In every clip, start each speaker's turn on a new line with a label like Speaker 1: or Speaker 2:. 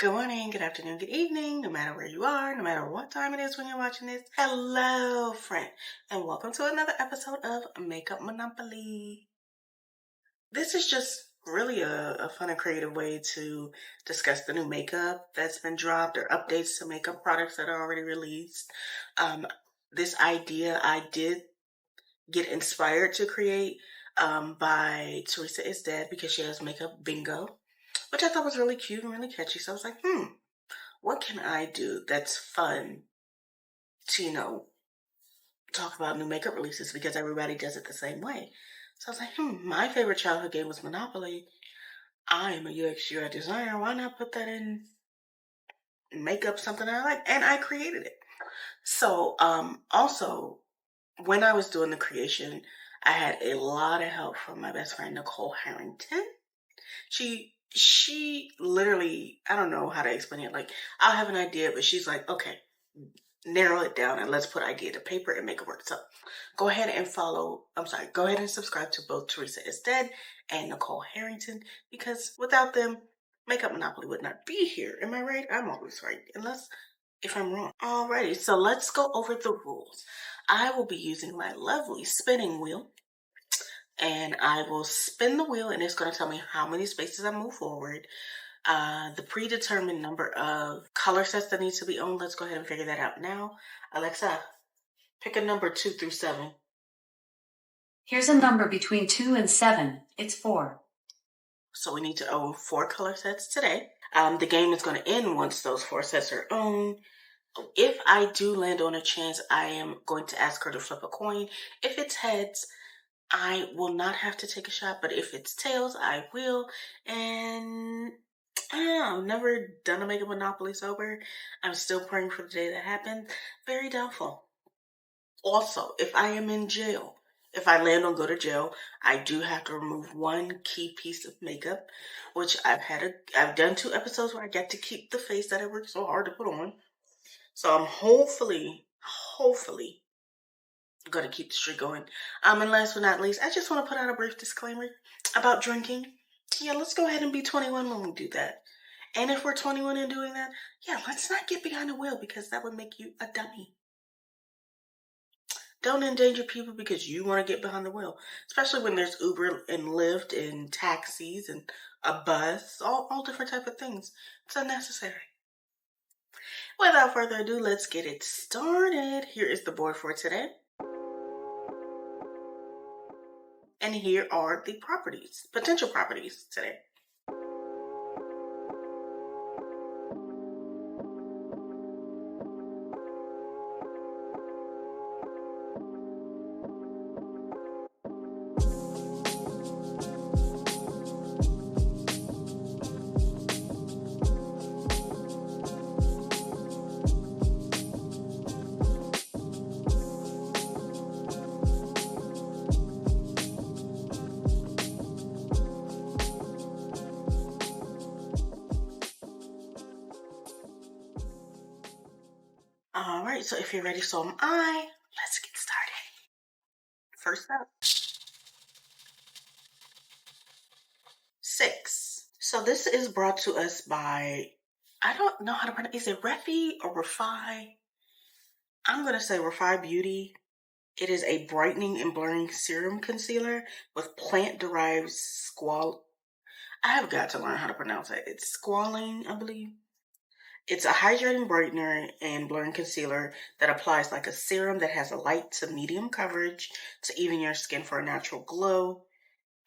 Speaker 1: Good morning, good afternoon, good evening, no matter where you are, no matter what time it is when you're watching this. Hello, friend, and welcome to another episode of Makeup Monopoly. This is just really a fun and creative way to discuss the new makeup that's been dropped or updates to makeup products that are already released. This idea I did get inspired to create by Teresa Is Dead because she has makeup bingo, which I thought was really cute and really catchy. So I was like, what can I do that's fun to, talk about new makeup releases because everybody does it the same way. So I was like, my favorite childhood game was Monopoly. I am a UX UI designer. Why not put that in makeup, something I like? And I created it. So also, when I was doing the creation, I had a lot of help from my best friend, Nicole Harrington. She literally, I don't know how to explain it. Like, I'll have an idea, but she's like, okay, narrow it down and let's put idea to paper and make it work. So go ahead and go ahead and subscribe to both Teresa Is Dead and Nicole Harrington, because without them, Makeup Monopoly would not be here. Am I right? I'm always right, unless if I'm wrong. Alrighty, so let's go over the rules. I will be using my lovely spinning wheel, and I will spin the wheel and it's going to tell me how many spaces I move forward. The predetermined number of color sets that need to be owned. Let's go ahead and figure that out now. Alexa, pick a number 2 through 7.
Speaker 2: Here's a number between 2 and 7. It's 4.
Speaker 1: So we need to own 4 color sets today. The game is going to end once those 4 sets are owned. If I do land on a chance, I am going to ask her to flip a coin. If it's heads, I will not have to take a shot, but if it's tails, I will. And I've never done a makeup Monopoly sober. I'm still praying for the day that happens. Very doubtful. Also, if I am in jail, if I land on go to jail, I do have to remove one key piece of makeup, which I've done 2 episodes where I get to keep the face that I worked so hard to put on. So I'm hopefully gonna keep the streak going. And last but not least, I just want to put out a brief disclaimer about drinking. Yeah, let's go ahead and be 21 when we do that. And if we're 21 and doing that, yeah, let's not get behind the wheel because that would make you a dummy. Don't endanger people because you want to get behind the wheel, especially when there's Uber and Lyft and taxis and a bus, all different type of things. It's unnecessary. Without further ado, let's get it started. Here is the board for today. And here are the potential properties today. All right, so if you're ready, so am I. Let's get started. First up, 6. So this is brought to us by, I don't know how to pronounce, is it Refi or Refi? I'm going to say Refi Beauty. It is a brightening and blurring serum concealer with plant-derived I have got to learn how to pronounce it. It's squalene, I believe. It's a hydrating brightener and blurring concealer that applies like a serum that has a light to medium coverage to even your skin for a natural glow.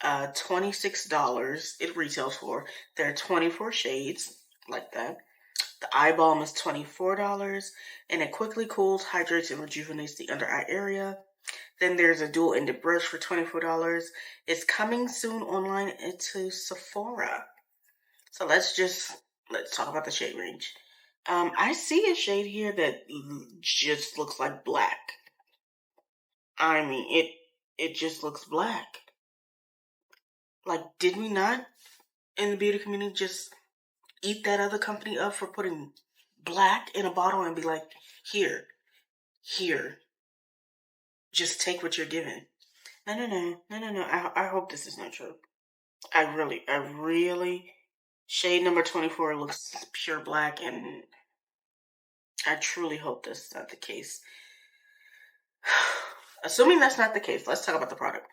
Speaker 1: $26 it retails for. There are 24 shades like that. The eye balm is $24 and it quickly cools, hydrates, and rejuvenates the under eye area. Then there's a dual-ended brush for $24. It's coming soon online into Sephora. So let's talk about the shade range. I see a shade here that just looks like black. I mean, it just looks black. Like, did we not in the beauty community just eat that other company up for putting black in a bottle and be like, here, just take what you're given? No. I hope this is not true. I really Shade number 24 looks pure black, and I truly hope that's not the case. Assuming that's not the case, let's talk about the product.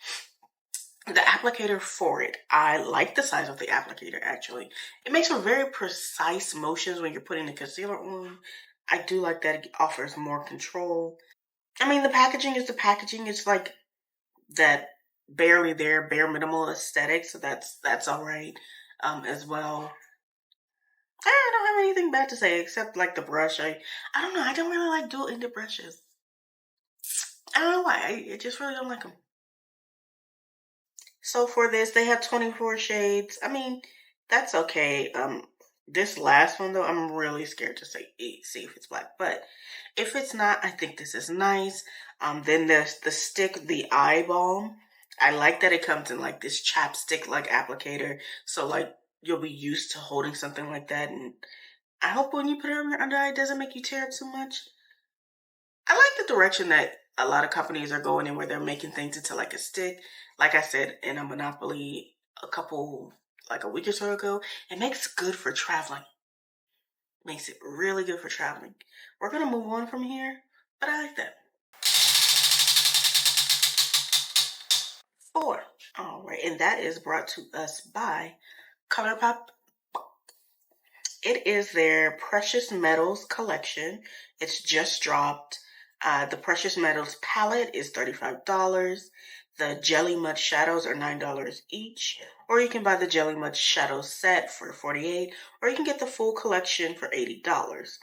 Speaker 1: The applicator for it, I like the size of the applicator, actually. It makes for very precise motions when you're putting the concealer on. I do like that it offers more control. I mean, the packaging is the packaging. It's like that barely there, bare minimal aesthetic, so that's all right as well. I don't have anything bad to say except like the brush. I don't know. I don't really like dual-ended brushes. I don't know why. I just really don't like them. So for this, they have 24 shades. I mean, that's okay. This last one though, I'm really scared to see if it's black. But if it's not, I think this is nice. Then there's the stick, the eye balm. I like that it comes in like this chapstick like applicator. So like you'll be used to holding something like that, and I hope when you put it on your under eye, it doesn't make you tear it too much. I like the direction that a lot of companies are going in, where they're making things into like a stick. Like I said in a Monopoly like a week or so ago, it makes good for traveling. Makes it really good for traveling. We're going to move on from here, but I like that. 4. All right, and that is brought to us by ColourPop. It is their Precious Metals collection. It's just dropped. The Precious Metals palette is $35. The Jelly Mud Shadows are $9 each. Or you can buy the Jelly Mud Shadows set for $48. Or you can get the full collection for $80.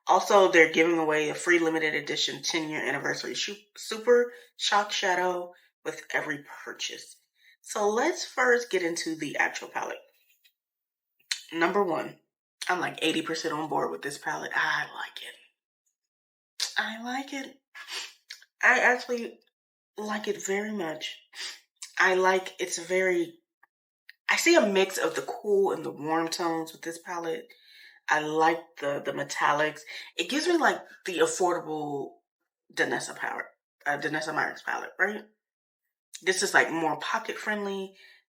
Speaker 1: Also, they're giving away a free limited edition 10-year anniversary Super Shock Shadow with every purchase. So let's first get into the actual palette. Number 1. I'm like 80% on board with this palette. I like it. I like it. I actually like it very much. I see a mix of the cool and the warm tones with this palette. I like the metallics. It gives me like the affordable Danessa palette, Danessa Myricks palette, right? This is like more pocket friendly.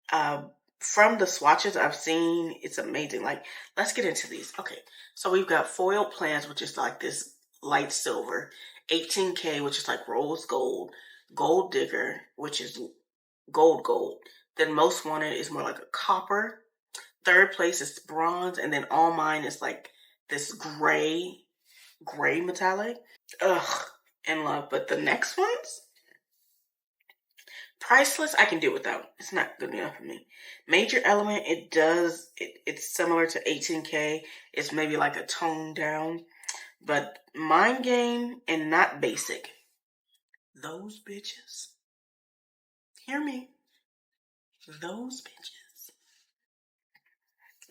Speaker 1: From the swatches I've seen, it's amazing. Like, let's get into these. Okay, so we've got Foiled Plans, which is like this light silver, 18K, which is like rose gold, Gold Digger, which is gold. Then Most Wanted is more like a copper. Third place is bronze, and then All Mine is like this gray metallic. Ugh, in love. But the next ones, Priceless, I can do without. It's not good enough for me. Major Element, it's similar to 18K. It's maybe like a tone down. But Mind Game and Not Basic. Those bitches. Hear me. Those bitches.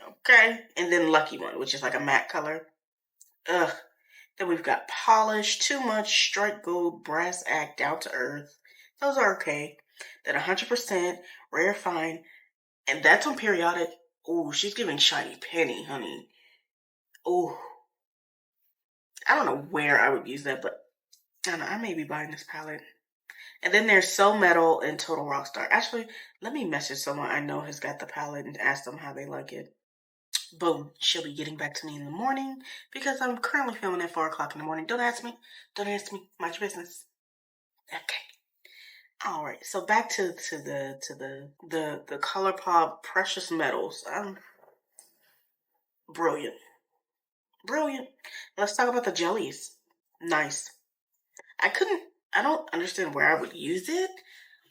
Speaker 1: Okay. And then Lucky One, which is like a matte color. Ugh. Then we've got Polish, Too Much, Strike Gold, Brass Act, Down to Earth. Those are okay. Then 100%, Rare Fine. And that's on periodic. Ooh, she's giving Shiny Penny, honey. Ooh. I don't know where I would use that, but I don't know, I may be buying this palette. And then there's So Metal and Total Rockstar. Actually, let me message someone I know has got the palette and ask them how they like it. Boom. She'll be getting back to me in the morning because I'm currently filming at 4 o'clock in the morning. Don't ask me. Mind your business. Okay. All right. So back to the ColourPop Precious Metals. Brilliant. Let's talk about the jellies. Nice. I don't understand where I would use it,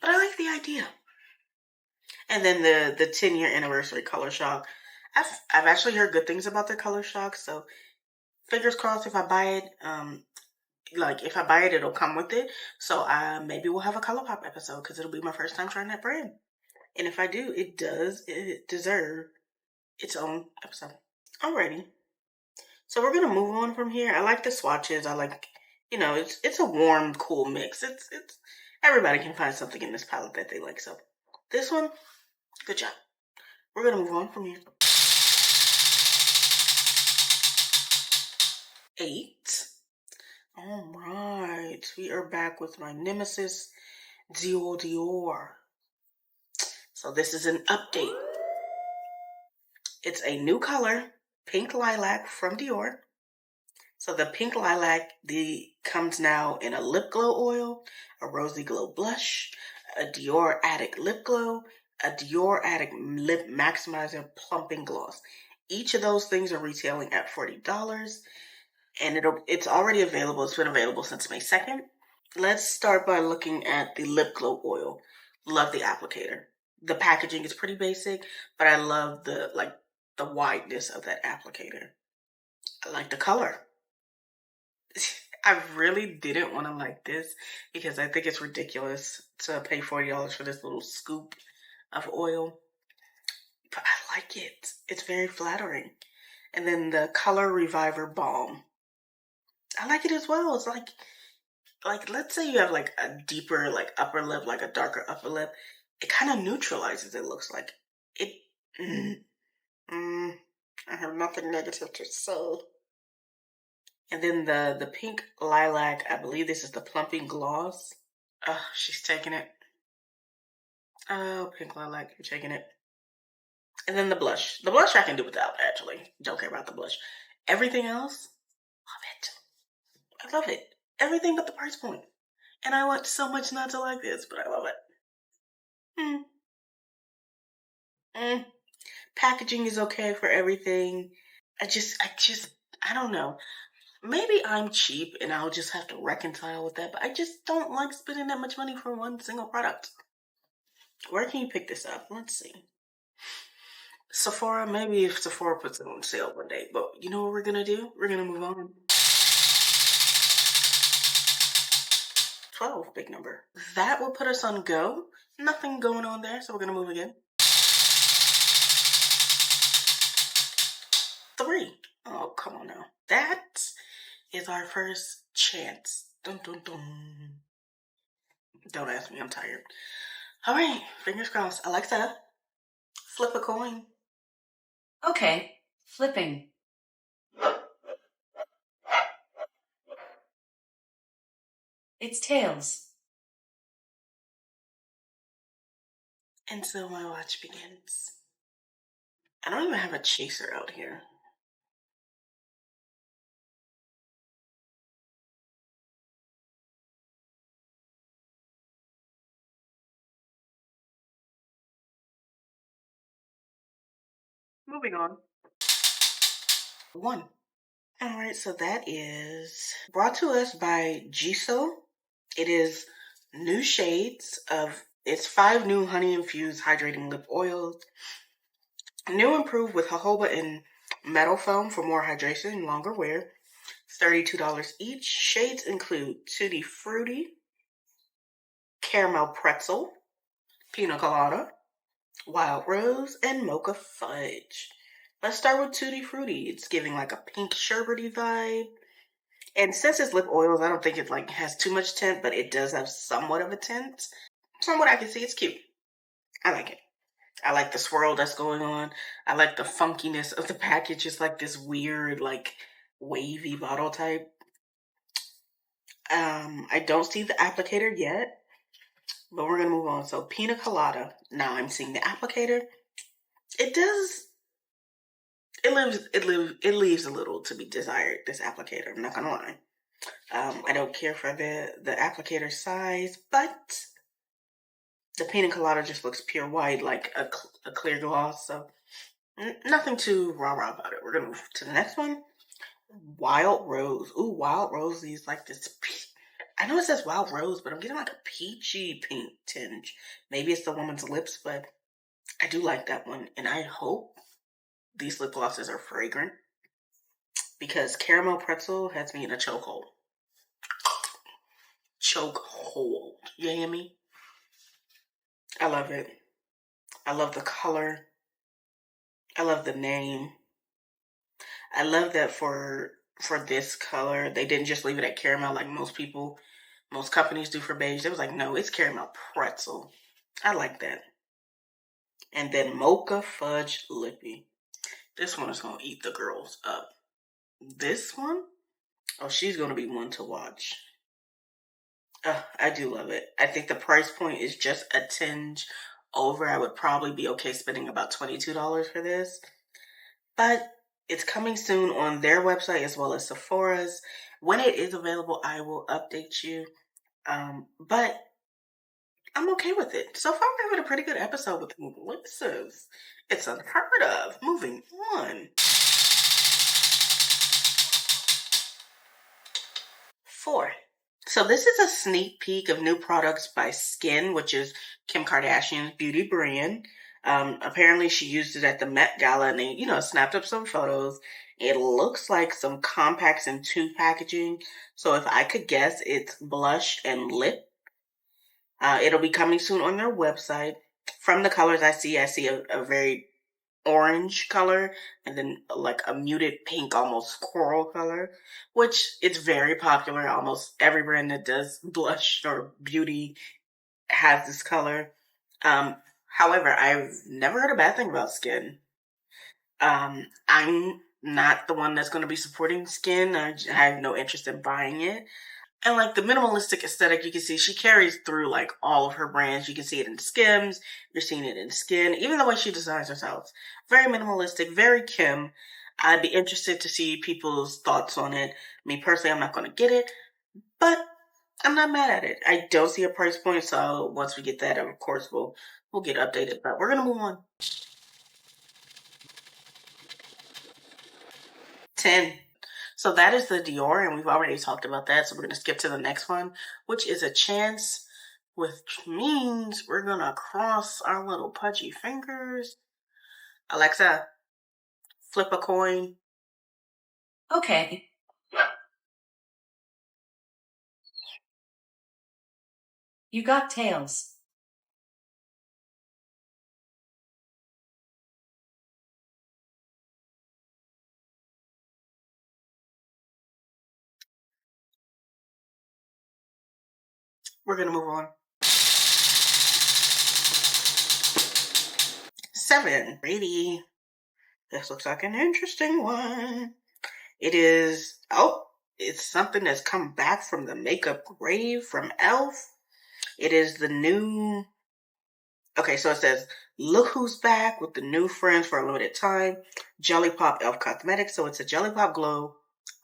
Speaker 1: but I like the idea. And then the 10-year anniversary Color Shock. I've actually heard good things about the Color Shock, so fingers crossed if I buy it, if I buy it, it'll come with it. So maybe we'll have a ColourPop episode because it'll be my first time trying that brand. And if I do, it deserve its own episode. Alrighty. So we're gonna move on from here. I like the swatches. I like, it's a warm, cool mix. It's everybody can find something in this palette that they like. So this one, good job. We're gonna move on from here. 8. All right, we are back with my nemesis, Dior. So this is an update. It's a new color, Pink Lilac from Dior. So the Pink Lilac comes now in a lip glow oil, a rosy glow blush, a Dior Addict lip glow, a Dior Addict lip maximizer plumping gloss. Each of those things are retailing at $40, and it's already available. It's been available since May 2nd. Let's start by looking at the lip glow oil. Love the applicator. The packaging is pretty basic, but I love the wideness of that applicator. I like the color. I really didn't want to like this because I think it's ridiculous to pay $40 for this little scoop of oil. But I like it. It's very flattering. And then the Color Reviver Balm. I like it as well. It's like let's say you have like a deeper like upper lip, like a darker upper lip. It kind of neutralizes, it looks like. It I have nothing negative to say. And then the Pink Lilac, I believe this is the plumping gloss. Oh, she's taking it. Oh, Pink Lilac, you're taking it. And then the blush. The blush I can do without, actually. Don't care about the blush. Everything else, love it. I love it. Everything but the price point. And I want so much not to like this, but I love it. Packaging is okay for everything. I don't know. Maybe I'm cheap and I'll just have to reconcile with that, but I just don't like spending that much money for one single product. Where can you pick this up? Let's see. Sephora, maybe if Sephora puts it on sale one day, but you know what we're gonna do? We're gonna move on. 12, big number. That will put us on go. Nothing going on there, so we're gonna move again. 3. Oh, come on now. That is our first chance. Dun, dun, dun. Don't ask me, I'm tired. All right, fingers crossed. Alexa, flip a coin.
Speaker 2: Okay, flipping. It's tails.
Speaker 1: And so my watch begins. I don't even have a chaser out here. Moving on. 1. All right, so that is brought to us by Jisoo. It is new shades of, it's 5 new honey-infused hydrating lip oils. New improved with jojoba and metal foam for more hydration and longer wear. It's $32 each. Shades include Tutti Frutti, Caramel Pretzel, Pina Colada, Wild Rose, and Mocha Fudge. Let's start with Tutti Frutti. It's giving like a pink sherbety vibe. And since it's lip oils, I don't think it like has too much tint, but it does have somewhat of a tint. From what I can see, it's cute. I like it. I like the swirl that's going on. I like the funkiness of the package. It's like this weird, like wavy bottle type. I don't see the applicator yet, but we're gonna move on. So Pina Colada. Now I'm seeing the applicator. It does. It leaves a little to be desired. This applicator. I'm not gonna lie. I don't care for the applicator size, but the Pina Colada just looks pure white, like a clear gloss. So nothing too rah-rah about it. We're gonna move to the next one. Wild Rose. Ooh, Wild Rose is like this. I know it says Wild Rose, but I'm getting like a peachy pink tinge. Maybe it's the woman's lips, but I do like that one. And I hope these lip glosses are fragrant because Caramel Pretzel has me in a chokehold. Chokehold. You hear me? I love it. I love the color. I love the name. I love that for this color, they didn't just leave it at caramel like most companies do for beige. They was like, no, it's Caramel Pretzel. I like that. And then Mocha Fudge Lippy. This one is going to eat the girls up. This one? Oh, she's going to be one to watch. I do love it. I think the price point is just a tinge over. I would probably be okay spending about $22 for this. but it's coming soon on their website as well as Sephora's. When it is available, I will update you. But I'm okay with it. So far, we're having a pretty good episode with Melissa's. It's unheard of. Moving on. 4. So this is a sneak peek of new products by Skin, which is Kim Kardashian's beauty brand. Apparently she used it at the Met Gala and they, snapped up some photos. It looks like some compacts in tube packaging. So if I could guess, it's blush and lip. It'll be coming soon on their website. From the colors I see a very orange color and then like a muted pink, almost coral color, which it's very popular. Almost every brand that does blush or beauty has this color. However, I've never heard a bad thing about Skin. I'm not the one that's going to be supporting Skin. I have no interest in buying it. And like the minimalistic aesthetic, you can see she carries through like all of her brands. You can see it in Skims. You're seeing it in Skin. Even the way she designs herself. Very minimalistic, very Kim. I'd be interested to see people's thoughts on it. Me personally, I'm not going to get it. But I'm not mad at it. I don't see a price point. So once we get that, of course, we'll get updated. But we're going to move on. 10. So that is the Dior, and we've already talked about that. So we're going to skip to the next one, which is a Chance, which means we're going to cross our little pudgy fingers. Alexa, flip a coin.
Speaker 2: Okay. You got tails.
Speaker 1: We're going to move on. 7. Ready. This looks like an interesting one. It is, it's something that's come back from the makeup grave from e.l.f. It is the new, okay, so it says, look who's back with the new friends for a limited time. Jelly Pop e.l.f. Cosmetics. So it's a Jelly Pop Glow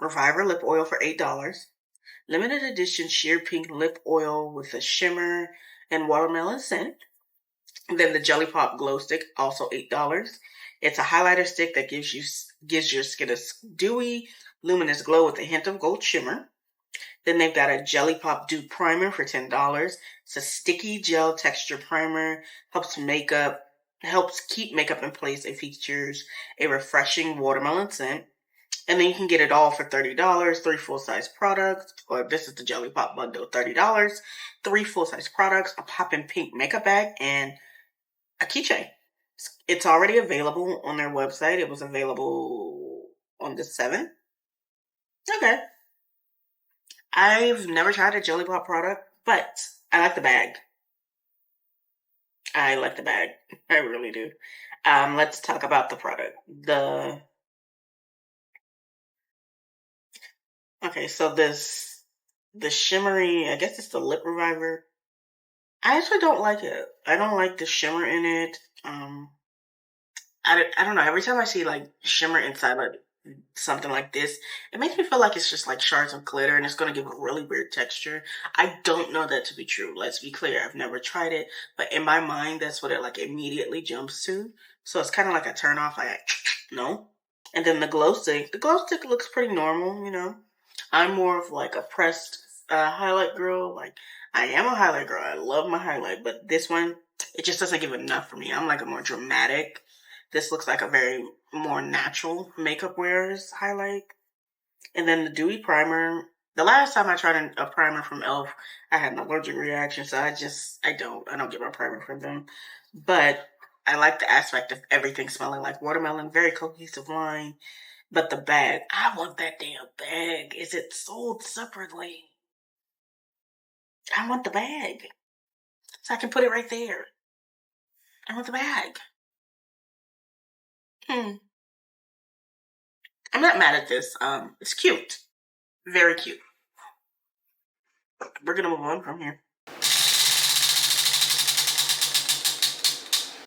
Speaker 1: Reviver Lip Oil for $8. Limited edition sheer pink lip oil with a shimmer and watermelon scent. And then the Jelly Pop Glow Stick, also $8. It's a highlighter stick that gives your skin a dewy, luminous glow with a hint of gold shimmer. Then they've got a Jelly Pop Dupe Primer for $10. It's a sticky gel texture primer, helps keep makeup in place. It features a refreshing watermelon scent. And then you can get it all for $30, 3 full-size products, or this is the Jelly Pop bundle, $30, 3 full-size products, a poppin' pink makeup bag, and a keychain. It's already available on their website. It was available on the 7th. Okay. I've never tried a Jelly Pop product, but I like the bag. I like the bag. I really do. Let's talk about the product. Okay, so the shimmery, I guess it's the lip reviver. I actually don't like it. I don't like the shimmer in it. I don't know. Every time I see like shimmer inside like something like this, it makes me feel like it's just like shards of glitter and it's going to give a really weird texture. I don't know that to be true. Let's be clear. I've never tried it, but in my mind, that's what it like immediately jumps to. So it's kind of like a turn off. Like, no. And then the glow stick. The glow stick looks pretty normal. I'm more of like a pressed highlight girl. Like, I am a highlight girl. I love my highlight, but this one, it just doesn't give enough for me. I'm like a more dramatic. This looks like a very more natural makeup wearer's highlight. And then the dewy primer. The last time I tried a primer from e.l.f., I had an allergic reaction, so I don't get my primer from them. But I like the aspect of everything smelling like watermelon, very cohesive line. But the bag, I want that damn bag. Is it sold separately? I want the bag. So I can put it right there. I want the bag. I'm not mad at this. It's cute. Very cute. We're gonna move on from here.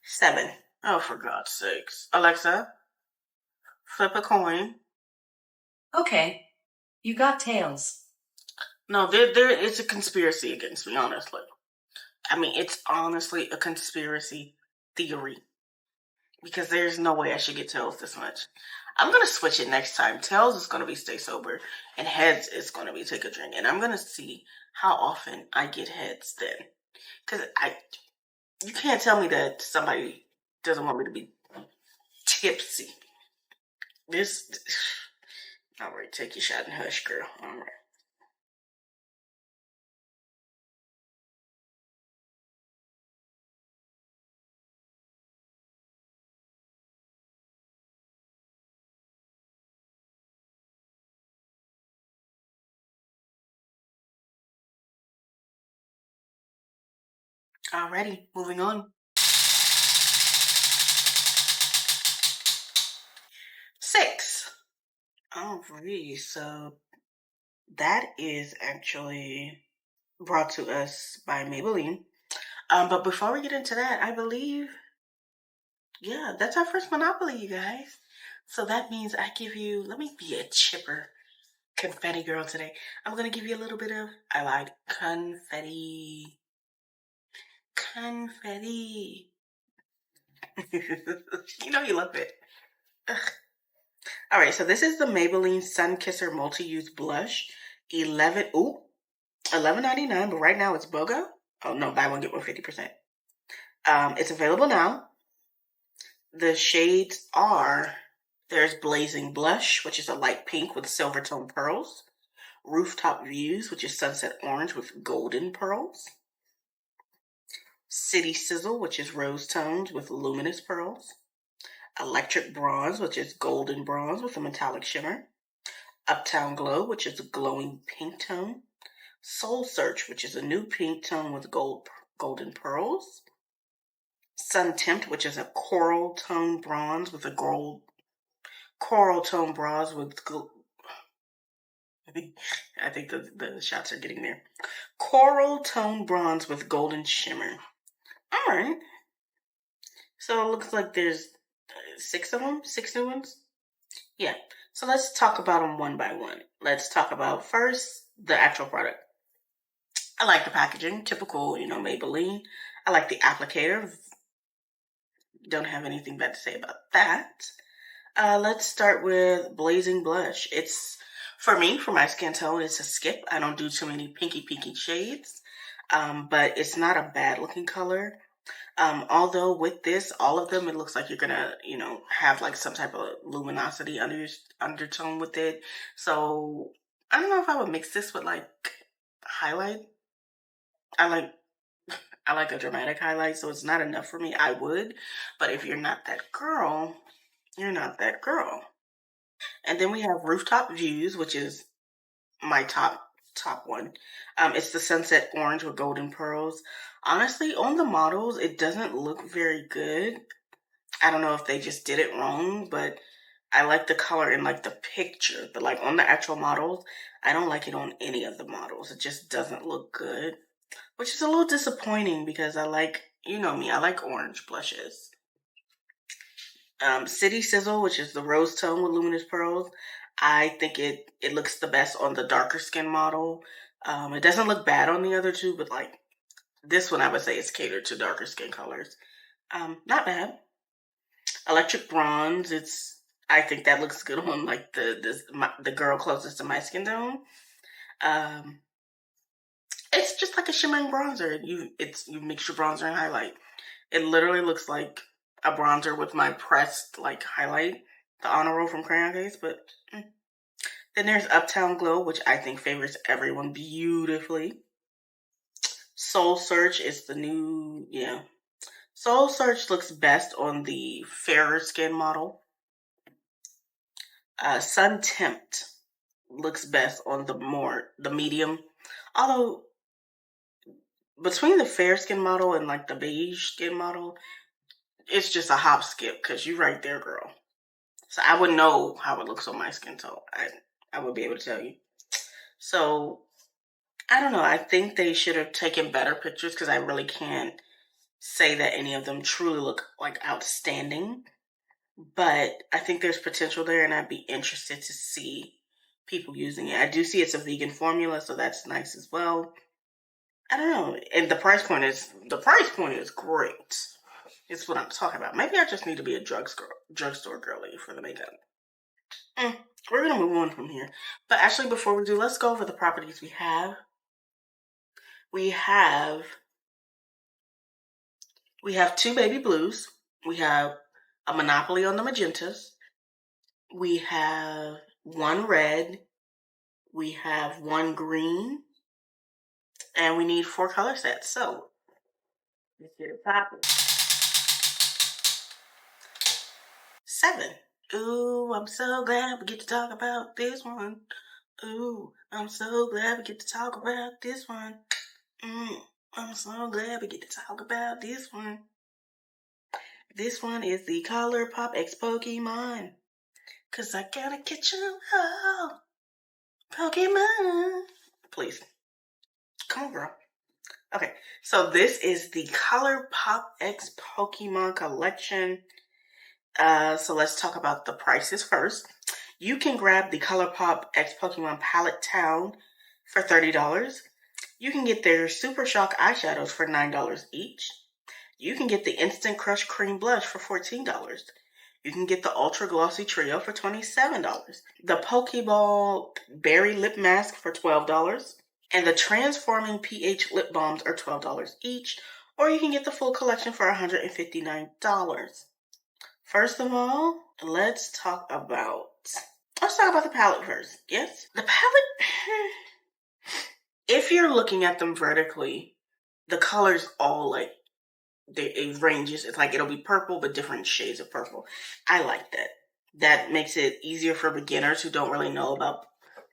Speaker 1: 7. Oh, for God's sakes. Alexa, Flip a coin.
Speaker 2: Okay. You got tails.
Speaker 1: No, there is a conspiracy against me, honestly. I mean, it's honestly a conspiracy theory. Because there's no way I should get tails this much. I'm going to switch it next time. Tails is going to be stay sober, and heads is going to be take a drink. And I'm going to see how often I get heads then. Because you can't tell me that somebody doesn't want me to be tipsy. All right, take your shot and hush, girl. All right. Alrighty, moving on. 6. Alright, so that is actually brought to us by Maybelline. But before we get into that, I believe, yeah, that's our first Monopoly, you guys. So that means I give you, let me be a chipper confetti girl today. I'm going to give you a little bit of, I like confetti. Confetti. You know you love it. Ugh. All right, so this is the Maybelline Sun Kisser Multi-Use Blush. $11.99, but right now it's BOGO. Oh, no, buy one, get one 50%. It's available now. The shades are, there's Blazing Blush, which is a light pink with silver tone pearls. Rooftop Views, which is sunset orange with golden pearls. City Sizzle, which is rose tones with luminous pearls. Electric Bronze, which is golden bronze with a metallic shimmer. Uptown Glow, which is a glowing pink tone. Soul Search, which is a new pink tone with golden pearls. Sun Tempt, which is a coral tone bronze with a coral tone bronze with I think the shots are getting there. Coral tone bronze with golden shimmer. All right. So it looks like there's 6 of them, 6 new ones. Yeah. So let's talk about them one by one. Let's talk about first the actual product. I like the packaging, typical, Maybelline. I like the applicator. Don't have anything bad to say about that. Let's start with Blazing Blush. It's, for me, for my skin tone, it's a skip. I don't do too many pinky shades, but it's not a bad looking color. Although with this, all of them, it looks like you're gonna, have like some type of luminosity undertone with it. So I don't know if I would mix this with like highlight. I like a dramatic highlight, so it's not enough for me. I would, but if you're not that girl, you're not that girl. And then we have Rooftop Views, which is my top one. It's the sunset orange with golden pearls. Honestly, on the models, it doesn't look very good. I don't know if they just did it wrong, but I like the color in like the picture, but like on the actual models, I don't like it on any of the models. It just doesn't look good, which is a little disappointing because I like, you know me, I like orange blushes. City Sizzle, which is the rose tone with luminous pearls. I think it looks the best on the darker skin model. It doesn't look bad on the other two, but like this one, I would say is catered to darker skin colors. Not bad. Electric Bronze. I think that looks good on like the girl closest to my skin tone. Um, it's just like a shimmering bronzer. You mix your bronzer and highlight. It literally looks like a bronzer with my pressed like highlight, the honor roll from Crayon case. But then there's Uptown Glow, which I think favors everyone beautifully. Soul Search is the new, yeah. Soul Search looks best on the fairer skin model. Sun Tempt looks best on the medium. Although between the fair skin model and like the beige skin model, it's just a hop skip because you're right there, girl. So I would know how it looks on my skin tone. I would be able to tell you. So I don't know. I think they should have taken better pictures because I really can't say that any of them truly look like outstanding. but I think there's potential there, and I'd be interested to see people using it. I do see it's a vegan formula, so that's nice as well. I don't know, and the price point is great. It's what I'm talking about. Maybe I just need to be a drugstore girly for the makeup. We're gonna move on from here, but actually, before we do, let's go over the properties we have. We have 2 baby blues. We have a monopoly on the magentas. We have 1 red. We have 1 green. And we need 4 color sets. So, let's get it popping. 7. Ooh, I'm so glad we get to talk about this one. Ooh, I'm so glad we get to talk about this one. I'm so glad we get to talk about this one. This one is the ColourPop X Pokemon. 'Cause I gotta catch 'em all. Pokemon. Please. Come on, girl. Okay, so this is the ColourPop X Pokemon collection. So let's talk about the prices first. You can grab the ColourPop X Pokemon Palette Town for $30. You can get their Super Shock eyeshadows for $9 each. You can get the Instant Crush Cream Blush for $14. You can get the Ultra Glossy Trio for $27. The Pokeball Berry Lip Mask for $12. And the Transforming pH Lip Balms are $12 each. Or you can get the full collection for $159. First of all, let's talk about the palette first. Yes? The palette, if you're looking at them vertically, the colors all it ranges. It's like it'll be purple, but different shades of purple. I like that. That makes it easier for beginners who don't really know about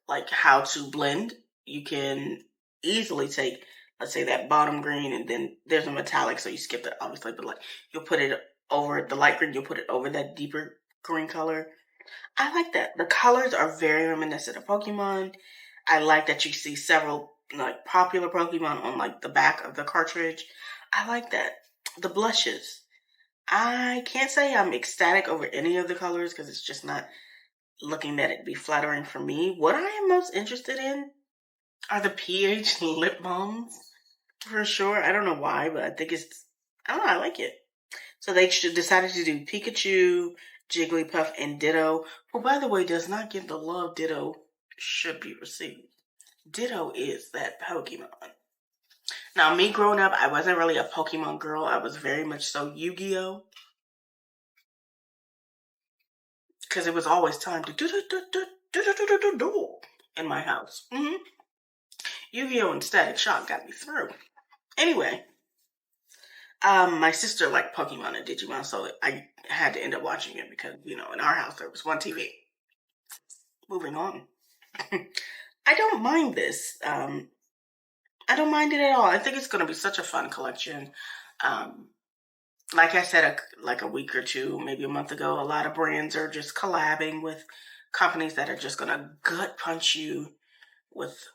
Speaker 1: like how to blend. You can easily take, let's say, that bottom green, and then there's a metallic, so you skip that obviously, but like you'll put it over the light green, you'll put it over that deeper green color. I like that. The colors are very reminiscent of Pokemon. I like that you see several like popular Pokemon on like the back of the cartridge. I like that. The blushes. I can't say I'm ecstatic over any of the colors because it's just not looking that it'd be flattering for me. What I am most interested in are the pH lip balms, for sure. I don't know why, but I think I don't know, I like it. So they decided to do Pikachu, Jigglypuff, and Ditto, who, by the way, does not get the love Ditto should be received. Ditto is that Pokemon. Now, me growing up, I wasn't really a Pokemon girl. I was very much so Yu-Gi-Oh! Because it was always time to do in my house. Yu-Gi-Oh! And Static Shock got me through. Anyway, my sister liked Pokemon and Digimon, so I had to end up watching it because, in our house there was one TV. Moving on. I don't mind this. I don't mind it at all. I think it's going to be such a fun collection. Like I said, like a week or two, maybe a month ago, a lot of brands are just collabing with companies that are just going to gut punch you with,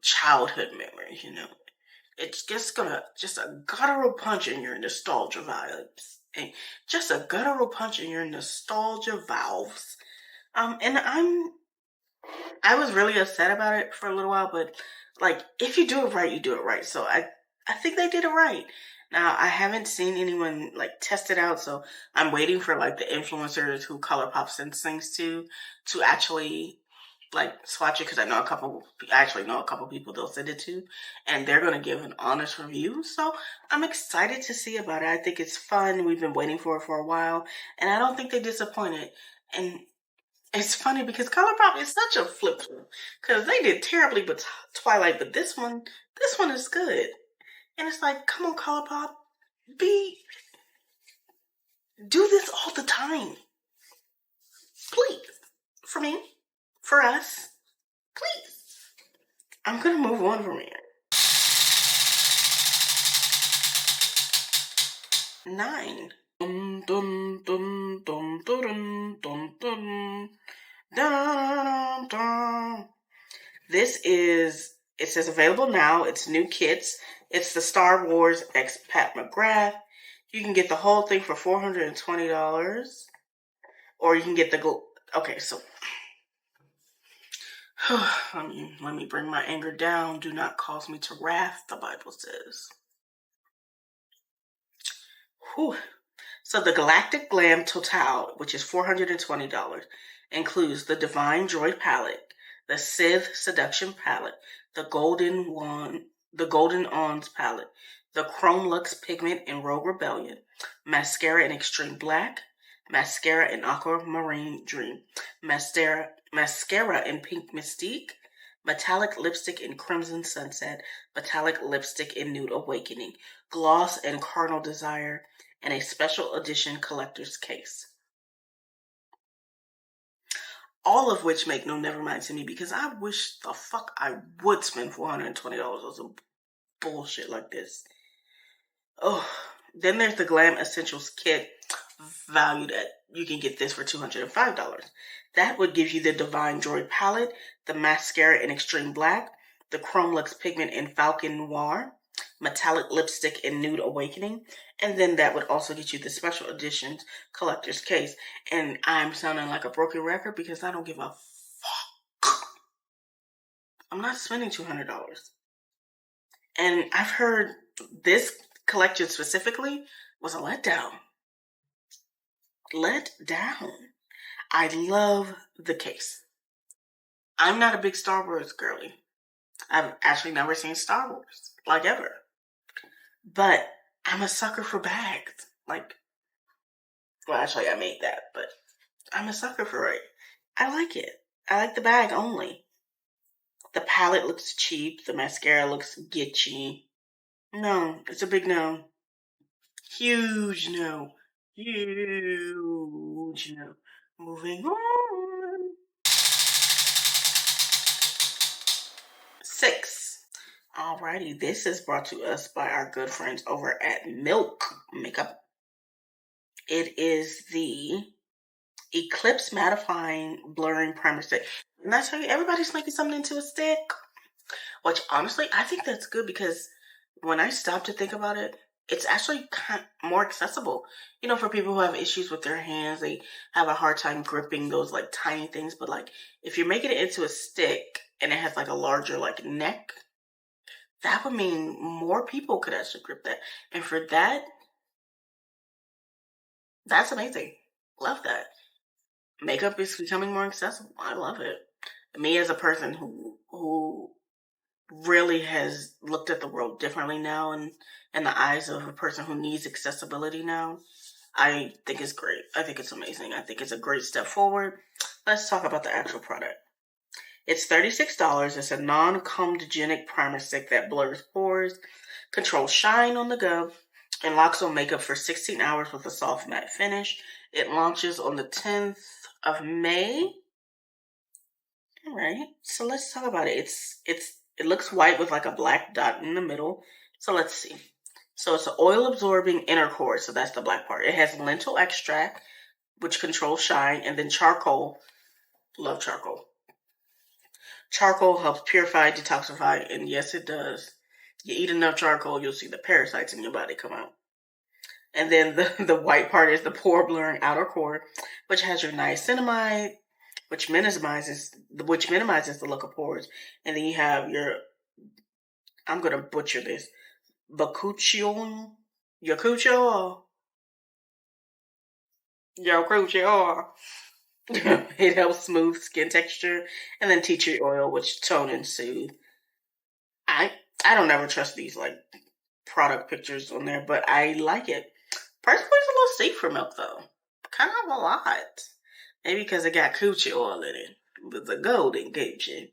Speaker 1: childhood memories, It's just a guttural punch in your nostalgia vibes. And just a guttural punch in your nostalgia valves. And I was really upset about it for a little while, but like, if you do it right, you do it right. So I think they did it right. Now, I haven't seen anyone like test it out, so I'm waiting for like the influencers who ColourPop sends things to actually like swatch it, because I actually know a couple people they'll send it to, and they're going to give an honest review. So I'm excited to see about it. I think it's fun. We've been waiting for it for a while, and I don't think they disappointed. And it's funny because ColourPop is such a flip because they did terribly with Twilight, but this one is good. And it's like, come on, ColourPop, do this all the time, please, for me, for us, please. I'm gonna move on from here. 9. Dun, dun, dun, dun, dun, dun, dun, dun, dun. It says available now. It's new kits. It's the Star Wars X Pat McGrath. You can get the whole thing for $420, or you can get the okay. So let me bring my anger down. Do not cause me to wrath, the Bible says. Whew. So the Galactic Glam Total, which is $420, includes the Divine Joy palette, the Sith Seduction palette, the Golden Ons palette, the Chrome Lux Pigment in Rogue Rebellion, Mascara in Extreme Black, Mascara in Aquamarine Dream, Mascara in Pink Mystique, Metallic Lipstick in Crimson Sunset, Metallic Lipstick in Nude Awakening, Gloss in Carnal Desire, and a special edition collector's case. All of which make no never mind to me, because I wish the fuck I would spend $420 on some bullshit like this. Oh, then there's the Glam Essentials Kit, valued at, you can get this for $205. That would give you the Divine Joy palette, the Mascara in Extreme Black, the Chrome Lux Pigment in Falcon Noir, Metallic Lipstick in Nude Awakening, and then that would also get you the special editions collector's case. And I'm sounding like a broken record because I don't give a fuck. I'm not spending $200. And I've heard this collection specifically was a letdown. I love the case. I'm not a big Star Wars girly. I've actually never seen Star Wars, like ever. But I'm a sucker for bags. Like, well, actually, I made that, but I'm a sucker for it. I like it. I like the bag only. The palette looks cheap. The mascara looks gitchy. No, it's a big no. Huge no. Huge no. Moving on. 6. Alrighty, this is brought to us by our good friends over at Milk Makeup. It is the Eclipse Mattifying Blurring Primer Stick. And I tell you, everybody's making something into a stick. Which, honestly, I think that's good, because when I stop to think about it, it's actually kind of more accessible. You know, for people who have issues with their hands, they have a hard time gripping those, like, tiny things. But, like, if you're making it into a stick and it has, like, a larger, like, neck, that would mean more people could actually grip that. And for that, that's amazing. Love that. Makeup is becoming more accessible. I love it. Me as a person who really has looked at the world differently now, and in the eyes of a person who needs accessibility now, I think it's great. I think it's amazing. I think it's a great step forward. Let's talk about the actual product. It's $36. It's a non-comedogenic primer stick that blurs pores, controls shine on the go, and locks on makeup for 16 hours with a soft matte finish. It launches on the 10th of May. All right, so let's talk about it. It looks white with like a black dot in the middle. So let's see. So it's an oil-absorbing inner core, so that's the black part. It has lentil extract, which controls shine, and then charcoal. Love charcoal. Charcoal helps purify, detoxify, and yes, it does. You eat enough charcoal, you'll see the parasites in your body come out. And then the white part is the pore blurring outer core, which has your niacinamide, which minimizes the look of pores. And then you have your, I'm going to butcher this, Bakuchion, Yakucho, It helps smooth skin texture. And then tea tree oil, which tone and soothe. I don't ever trust these like product pictures on there, but I like it. Price point is a little steep for Milk though. Kind of a lot. Maybe because it got coochie oil in it. With the golden coochie.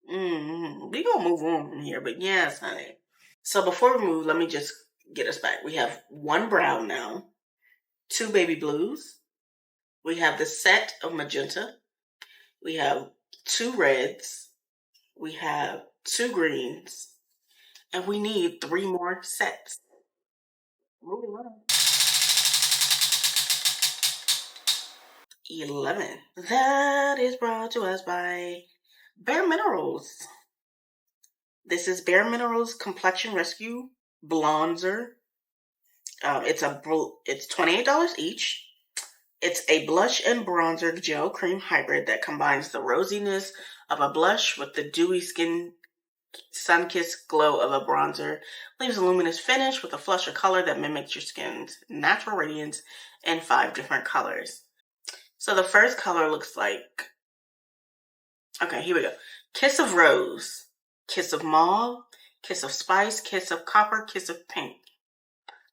Speaker 1: We gonna move on from here, but yes, honey. So before we move, let me just get us back. We have 1 brown now, 2 baby blues. We have the set of magenta. We have 2 reds. We have 2 greens. And we need 3 more sets. Moving on. 11. That is brought to us by Bare Minerals. This is Bare Minerals Complexion Rescue Bronzer. It's $28 each. It's a blush and bronzer gel cream hybrid that combines the rosiness of a blush with the dewy skin sun-kissed glow of a bronzer. Leaves a luminous finish with a flush of color that mimics your skin's natural radiance in 5 different colors. So the first color looks like... Okay, here we go. Kiss of Rose, Kiss of Mauve, Kiss of Spice, Kiss of Copper, Kiss of Pink.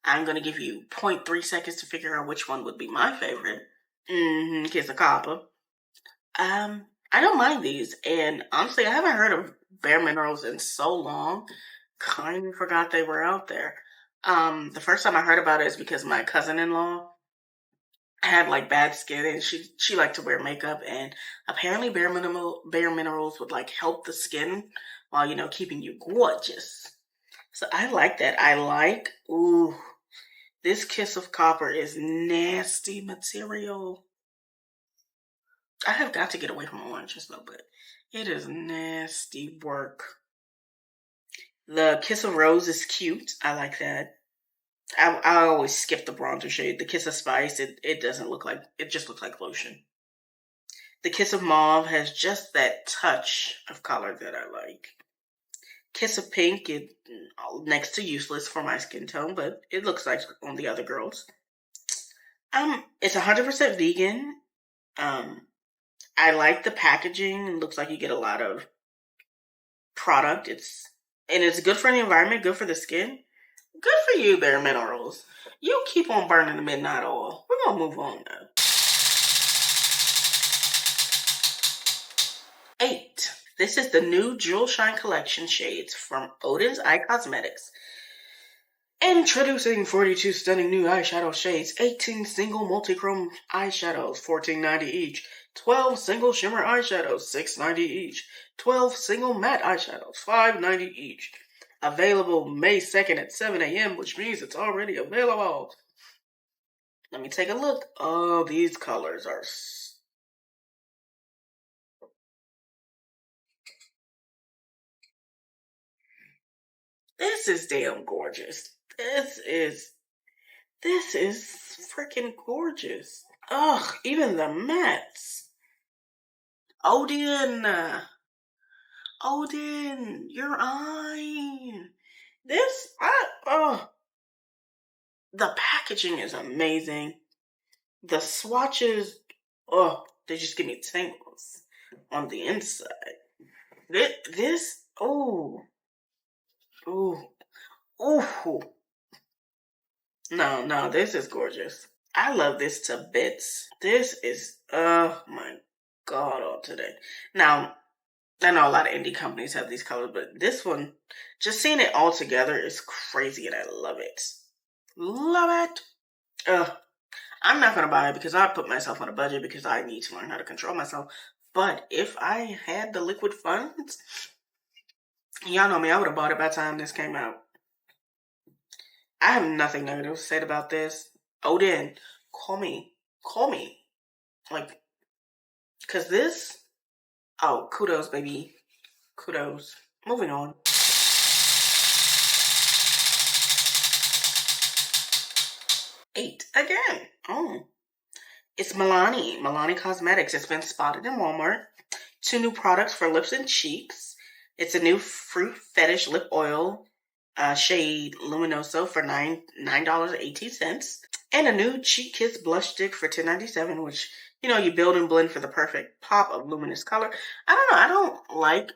Speaker 1: I'm going to give you 0.3 seconds to figure out which one would be my favorite. Kiss of Copper. I don't mind these, and honestly, I haven't heard of Bare Minerals in so long. Kind of forgot they were out there. The first time I heard about it is because my cousin-in-law had like bad skin, and she liked to wear makeup, and apparently Bare Minerals would like help the skin while keeping you gorgeous. So I like that. This Kiss of Copper is nasty material. I have got to get away from oranges though, but it is nasty work. The Kiss of Rose is cute. I like that. I always skip the bronzer shade. The Kiss of Spice, it doesn't look like, it just looks like lotion. The Kiss of Mauve has just that touch of color that I like. Kiss of Pink is next to useless for my skin tone, but it looks like on the other girls. It's 100% vegan. I like the packaging. It looks like you get a lot of product. It's good for the environment, good for the skin. Good for you, Bare Minerals. You keep on burning the midnight oil. We're going to move on now. 8. This is the new Jewel Shine Collection shades from Odin's Eye Cosmetics. Introducing 42 stunning new eyeshadow shades, 18 single multi-chrome eyeshadows, $14.90 each, 12 single shimmer eyeshadows, $6.90 each, 12 single matte eyeshadows, $5.90 each. Available May 2nd at 7 a.m., which means it's already available. Let me take a look. Oh, these colors are... This is damn gorgeous. This is freaking gorgeous. Ugh, even the mattes. Odin, your eye. The packaging is amazing. The swatches, they just give me tingles on the inside. No, this is gorgeous. I love this to bits. This is, oh my God, all today. Now, I know a lot of indie companies have these colors, but this one, just seeing it all together is crazy, and I love it. Love it. I'm not going to buy it because I put myself on a budget because I need to learn how to control myself. But if I had the liquid funds, y'all know me, I would have bought it by the time this came out. I have nothing negative to say about this. Odin, call me. Like, because this, kudos, baby. Kudos. Moving on. 8 again. It's Milani Cosmetics. It's been spotted in Walmart. 2 new products for lips and cheeks. It's a new Fruit Fetish lip oil shade Luminoso for $9.18. And a new Cheek Kiss blush stick for $10.97, which, you build and blend for the perfect pop of luminous color. I don't know. I don't like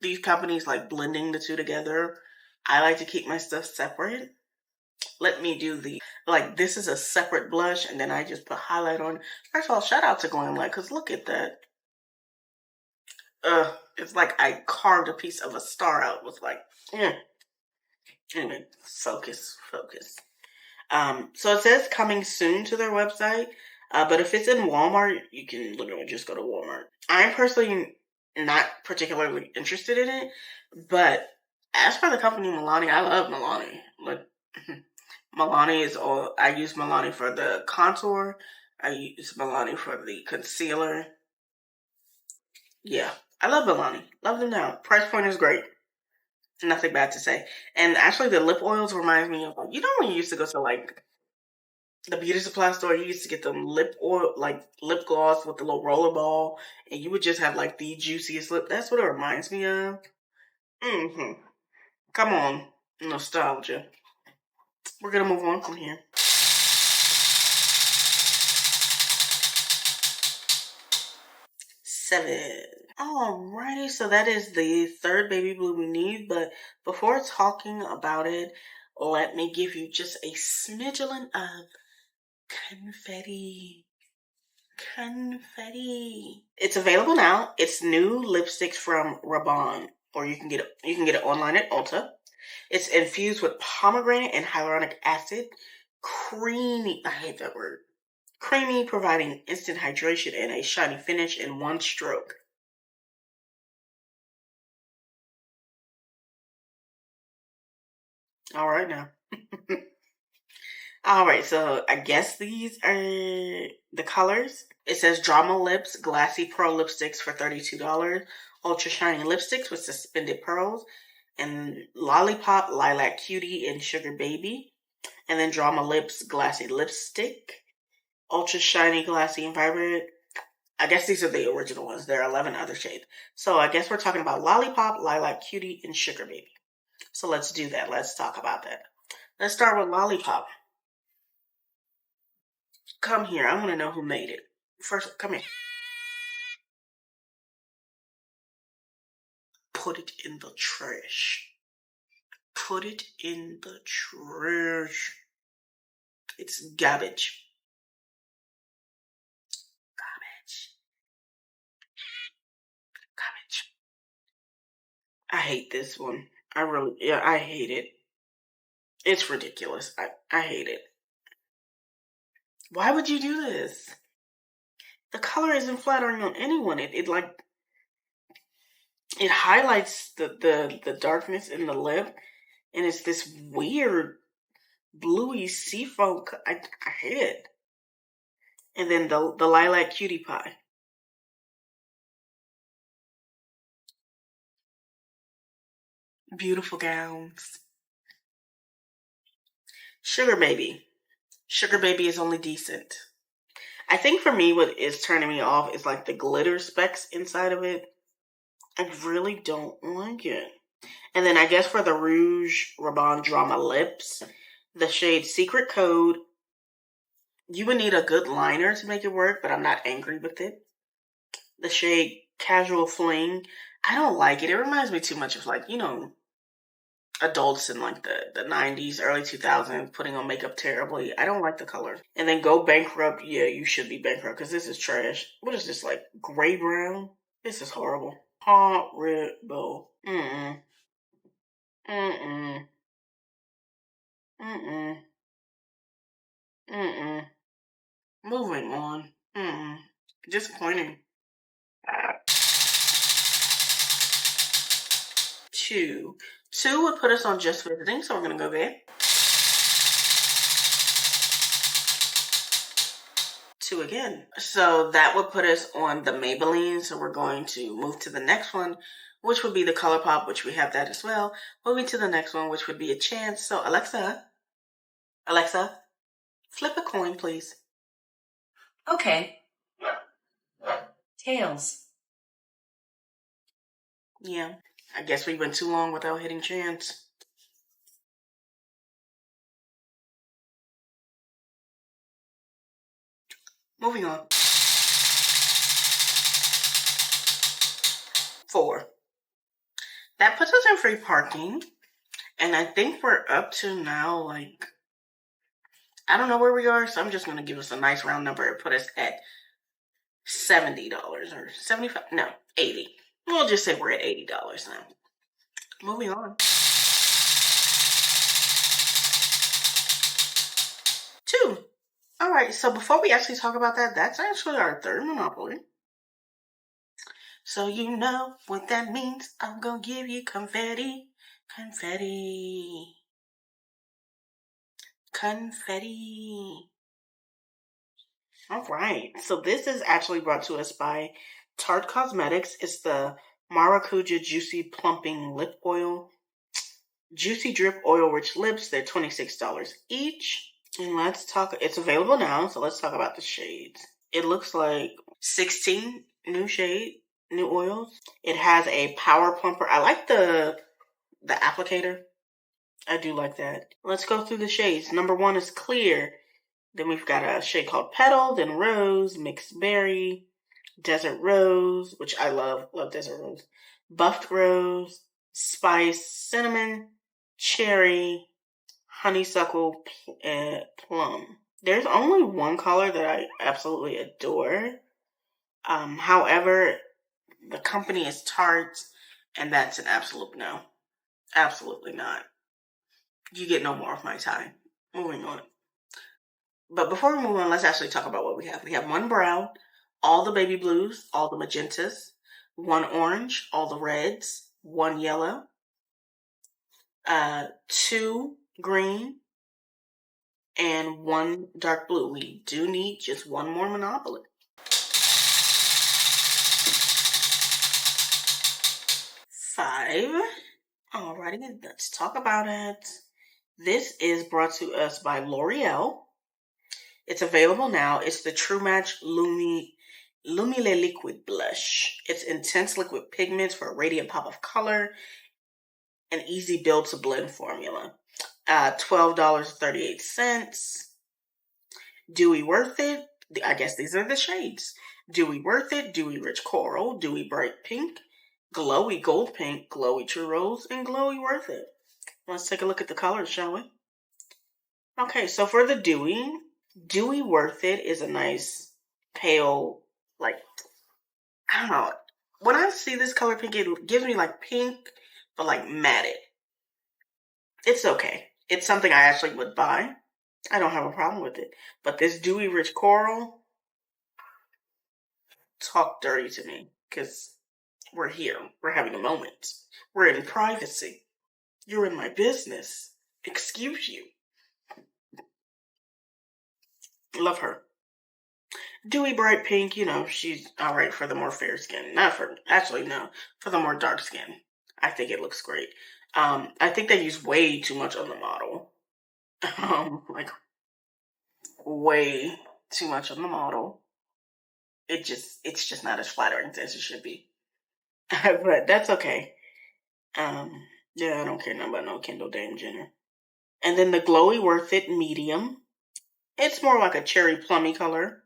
Speaker 1: these companies like blending the two together. I like to keep my stuff separate. Let me do this is a separate blush, and then I just put highlight on. First of all, shout out to Glamlite, because look at that. It's like I carved a piece of a star out with Anyway, focus. So it says coming soon to their website, but if it's in Walmart, you can literally just go to Walmart. I'm personally not particularly interested in it, but as for the company Milani, I love Milani. Milani is all. I use Milani for the contour. I use Milani for the concealer. Yeah, I love Milani. Love them now. Price point is great. Nothing bad to say. And actually, the lip oils reminds me of, you know, when you used to go to like the beauty supply store, you used to get them lip oil, like lip gloss with the little roller ball, and you would just have like the juiciest lip. That's what it reminds me of. Come on, nostalgia. We're gonna move on from here. 7. Alrighty, so that is the third baby blue we need, but before talking about it, let me give you just a smidgen of confetti. Confetti. It's available now. It's new lipsticks from Rabanne, or you can get it online at Ulta. It's infused with pomegranate and hyaluronic acid. Creamy. I hate that word. Creamy, providing instant hydration and a shiny finish in one stroke. All right now. All right, so I guess these are the colors. It says Drama Lips Glassy Pearl Lipsticks for $32. Ultra Shiny Lipsticks with Suspended Pearls. And Lollipop Lilac Cutie and Sugar Baby. And then Drama Lips Glassy Lipstick. Ultra Shiny Glassy and Vibrant. I guess these are the original ones. There are 11 other shades. So I guess we're talking about Lollipop, Lilac Cutie, and Sugar Baby. So let's do that. Let's talk about that. Let's start with Lollipop. Come here. I want to know who made it. First, come here. Put it in the trash. Put it in the trash. It's garbage. Garbage. I hate this one. I hate it. It's ridiculous. I hate it. Why would you do this? The color isn't flattering on anyone. It highlights the darkness in the lip, and it's this weird bluey seafoam. I hate it. And then the lilac cutie pie. Beautiful gowns. Sugar Baby. Sugar Baby is only decent. I think for me, what is turning me off is like the glitter specks inside of it. I really don't like it. And then I guess for the Rouge Rabanne Drama Lips, the shade Secret Code, you would need a good liner to make it work, but I'm not angry with it. The shade Casual Fling, I don't like it. It reminds me too much of like, you know, adults in like the 90s, early 2000s putting on makeup terribly. I don't like the color. And then Go Bankrupt. Yeah, you should be bankrupt because this is trash. What is this, like gray brown? This is horrible. Horrible. Mm-mm. Mm-mm. Mm-mm. Mm-mm. Moving on. Mm-mm. Disappointing. 2. 2 would put us on Just Visiting, so we're going to go there. 2 again. So that would put us on the Maybelline, so we're going to move to the next one, which would be the ColourPop, which we have that as well. Moving to the next one, which would be a Chance. So Alexa, flip a coin, please.
Speaker 2: Okay. Tails.
Speaker 1: Yeah, I guess we went too long without hitting Chance. Moving on. 4. That puts us in free parking. And I think we're up to now, like, I don't know where we are, so I'm just going to give us a nice round number and put us at $70 or $75. No, $80. We'll just say we're at $80 now. Moving on. 2. All right, so before we actually talk about that, that's actually our third Monopoly. So you know what that means. I'm going to give you confetti. Confetti. Confetti. All right, so this is actually brought to us by Tarte Cosmetics. It's the Maracuja Juicy Plumping Lip Oil. Juicy Drip Oil Rich Lips. They're $26 each. And let's talk, it's available now, so let's talk about the shades. It looks like 16 new oils. It has a power plumper. I like the applicator. I do like that. Let's go through the shades. Number 1 is Clear. Then we've got a shade called Petal, then Rose, Mixed Berry, Desert Rose, which I love Desert Rose, Buffed Rose, Spice, Cinnamon, Cherry, Honeysuckle, and Plum. There's only one color that I absolutely adore. However, the company is Tarte, and that's an absolute no. Absolutely not. You get no more of my time. Moving on. But before we move on, let's actually talk about what we have. We have 1 brown, all the baby blues, all the magentas, 1 orange, all the reds, 1 yellow, 2 green, and 1 dark blue. We do need just 1 more Monopoly. 5. Alrighty, let's talk about it. This is brought to us by L'Oreal. It's available now. It's the True Match Lumile Liquid Blush. It's intense liquid pigments for a radiant pop of color. An easy build to blend formula. $12.38. Dewy Worth It. I guess these are the shades. Dewy Worth It, Dewy Rich Coral, Dewy Bright Pink, Glowy Gold Pink, Glowy True Rose, and Glowy Worth It. Let's take a look at the colors, shall we? Okay, so for the Dewy Worth It is a nice pale, like, I don't know. When I see this color pink, it gives me like pink, but like matted. It's okay. It's something I actually would buy. I don't have a problem with it. But this Dewy Rich Coral, talk dirty to me, because we're here. We're having a moment. We're in privacy. You're in my business. Excuse you. Love her. Dewy Bright Pink, she's alright for the more fair skin. For the more dark skin. I think it looks great. I think they use way too much on the model. Like, way too much on the model. It's just not as flattering as it should be. But that's okay. Yeah, I don't care nothing about no Kendall Dame Jenner. And then the Glowy Worth It Medium. It's more like a cherry plummy color.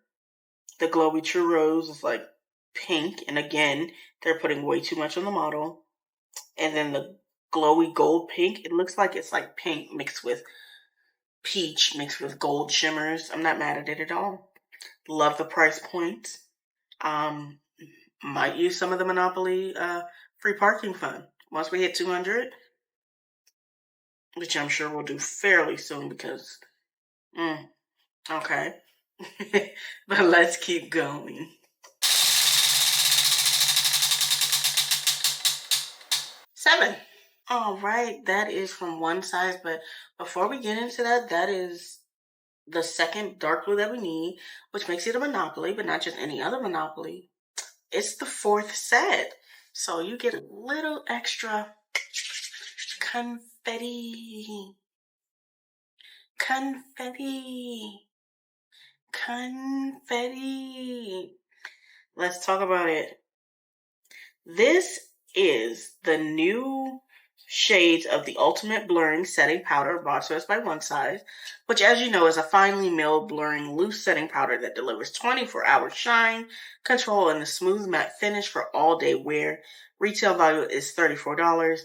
Speaker 1: The Glowy True Rose is like pink. And again, they're putting way too much on the model. And then the Glowy Gold Pink. It looks like it's like pink mixed with peach, mixed with gold shimmers. I'm not mad at it at all. Love the price point. Might use some of the Monopoly free parking fund once we hit 200, which I'm sure we'll do fairly soon because, okay. But let's keep going. 7. All right, that is from One Size, but before we get into that, that is the second dark blue that we need, which makes it a Monopoly, but not just any other Monopoly. It's the 4th set. So you get a little extra confetti. Confetti. Confetti. Let's talk about it. This is the new shades of the Ultimate Blurring Setting Powder brought to us by One Size, which, as you know, is a finely milled blurring loose setting powder that delivers 24-hour shine, control, and a smooth matte finish for all-day wear. Retail value is $34.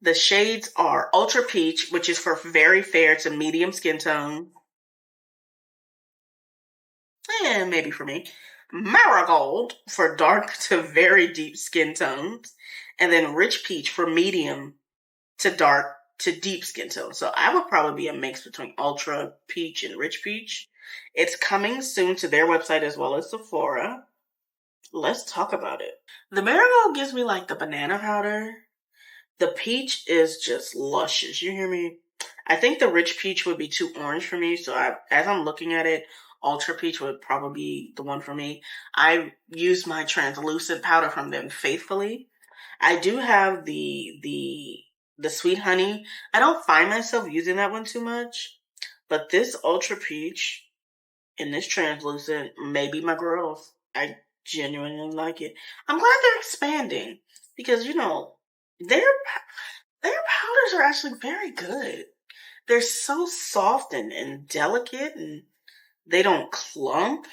Speaker 1: The shades are Ultra Peach, which is for very fair to medium skin tone. And maybe for me. Marigold for dark to very deep skin tones. And then Rich Peach for medium to dark to deep skin tone. So I would probably be a mix between Ultra Peach and Rich Peach. It's coming soon to their website as well as Sephora. Let's talk about it. The Marigold gives me like the banana powder. The peach is just luscious. You hear me? I think the Rich Peach would be too orange for me. So as I'm looking at it, Ultra Peach would probably be the one for me. I use my translucent powder from them faithfully. I do have the the Sweet Honey. I don't find myself using that one too much, but this Ultra Peach and this Translucent may be my girls. I genuinely like it. I'm glad they're expanding because, you know, their powders are actually very good. They're so soft and delicate, and they don't clump.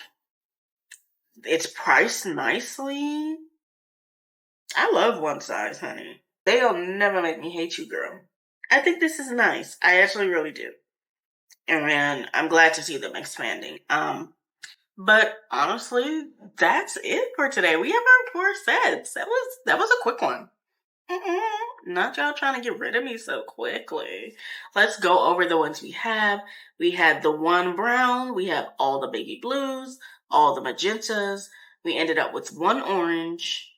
Speaker 1: It's priced nicely. I love One Size, honey. They'll never make me hate you, girl. I think this is nice. I actually really do. And I'm glad to see them expanding. But honestly, that's it for today. We have our 4 sets. That was a quick one. Not y'all trying to get rid of me so quickly. Let's go over the ones we have. We had the one brown. We have all the baby blues, all the magentas. We ended up with one orange,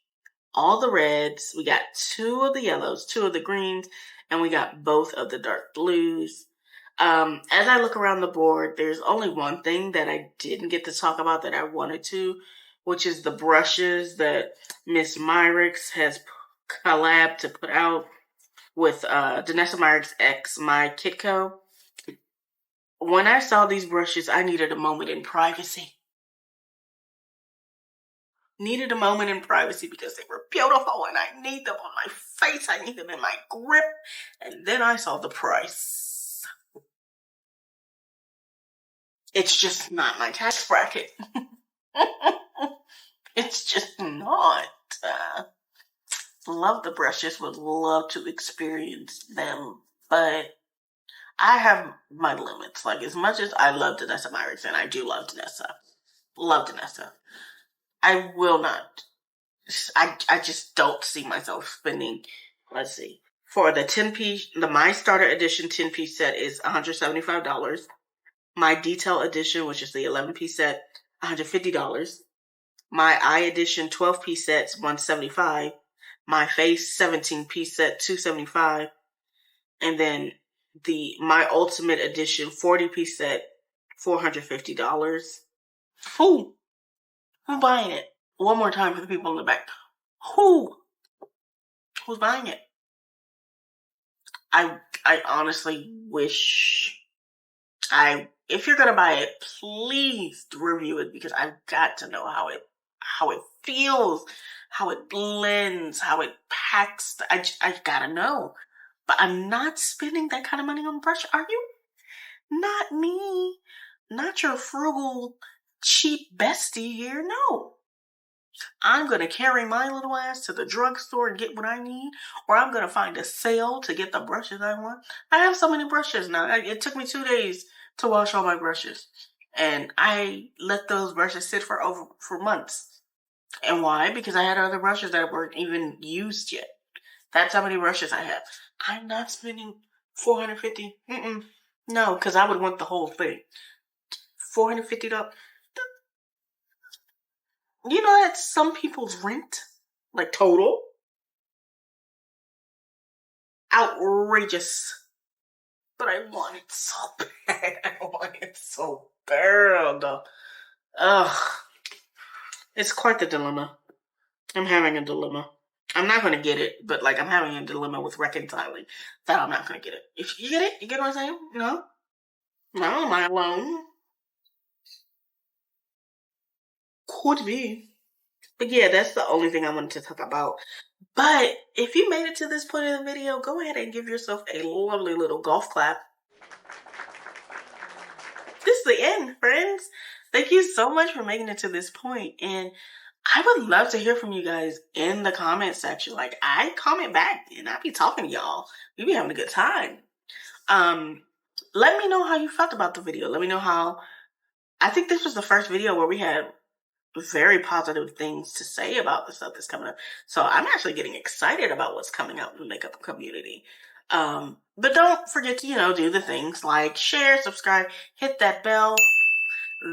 Speaker 1: all the reds. We got 2 of the yellows, 2 of the greens, and we got both of the dark blues. As I look around the board, there's only one thing that I didn't get to talk about that I wanted to, which is the brushes that Miss Myricks has collabed to put out with Danessa Myricks X My Kitco. When I saw these brushes, I needed a moment in privacy. Needed a moment in privacy because they were beautiful and I need them on my face. I need them in my grip. And then I saw the price. It's just not my tax bracket. It's just not. Love the brushes, would love to experience them, but I have my limits. Like, as much as I love Danessa Myricks, and I do love Danessa, I will not. I just don't see myself spending, let's see, for the 10-piece, the My Starter Edition 10-piece set is $175. My Detail Edition, which is the 11-piece set, $150. My Eye Edition 12-piece set's $175. My Face 17-piece set, $275. And then the My Ultimate Edition 40-piece set, $450. Who's buying it? One more time for the people in the back. Who's buying it? I honestly wish if you're gonna buy it, please review it because I've got to know how it feels, how it blends, how it packs. I gotta know. But I'm not spending that kind of money on brush. Are you? Not me. Not your frugal, cheap bestie here. No. I'm going to carry my little ass to the drugstore and get what I need, or I'm going to find a sale to get the brushes I want. I have so many brushes now. It took me 2 days to wash all my brushes, and I let those brushes sit for months. And why? Because I had other brushes that weren't even used yet. That's how many brushes I have. I'm not spending $450. No, because I would want the whole thing. $450. You know that's some people's rent? Like total? Outrageous. But I want it so bad. I want it so bad. Ugh. It's quite the dilemma. I'm having a dilemma. I'm not going to get it, but like I'm having a dilemma with reconciling that I'm not going to get it. If you get it? You get what I'm saying? No? No, am I alone? Could be. But yeah, that's the only thing I wanted to talk about. But if you made it to this point in the video, go ahead and give yourself a lovely little golf clap. This is the end, friends. Thank you so much for making it to this point. And I would love to hear from you guys in the comment section. Like, I comment back and I be talking to y'all. We be having a good time. Let me know how you felt about the video. Let me know how. I think this was the first video where we had very positive things to say about the stuff that's coming up. So I'm actually getting excited about what's coming out in the makeup community. But don't forget to, do the things like share, subscribe, hit that bell.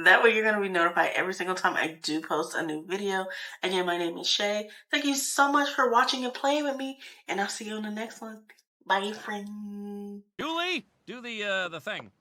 Speaker 1: That way you're going to be notified every single time I do post a new video. Again, my name is Shay. Thank you so much for watching and playing with me. And I'll see you on the next one. Bye, friend.
Speaker 3: Julie, do the thing.